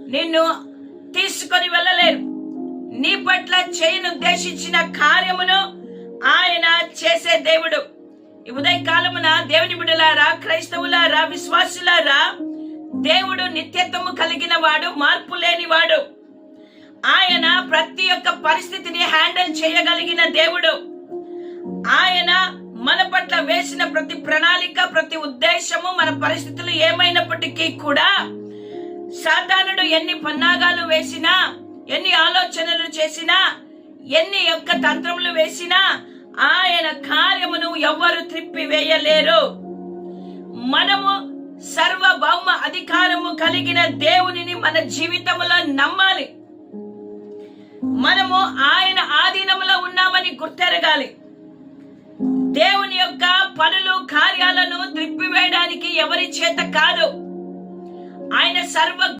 నిన్ను తీసుకొని వెళ్ళలేరు. నీ పట్ల చేయను ఉద్దేశించిన కార్యమును ఆయన చేసే దేవుడు. ఈ ఉదయ కాలమున దేవుని బిడ్డలారా, క్రైస్తవులారా, విశ్వాసులారా, దేవుడు నిత్యత్వము కలిగిన వాడు, మార్పు లేనివాడు. ఆయన ప్రతి ఒక్క పరిస్థితిని హ్యాండిల్ చేయగలిగిన దేవుడు. ఆయన మన పట్ల వేసిన ప్రతి ప్రణాళిక, ప్రతి ఉద్దేశము, మన పరిస్థితులు ఏమైనప్పటికీ కూడా సాతానుడు ఎన్ని పన్నాగాలు వేసినా, ఎన్ని ఆలోచనలు చేసినా, ఎన్ని యొక్క తంత్రములు వేసినా ఆయన కార్యమును ఎవ్వరు త్రిప్పివేయలేరు. మనము సర్వభౌమ అధికారము కలిగిన దేవునిని మన జీవితంలో నమ్మాలి. మనము ఆయన ఆధీనములో ఉన్నామని గుర్తెరగాలి. దేవుని యొక్క పనులు, కార్యాలను త్రిప్పివేయడానికి ఎవరి చేత కాదు. ఆయన సర్వ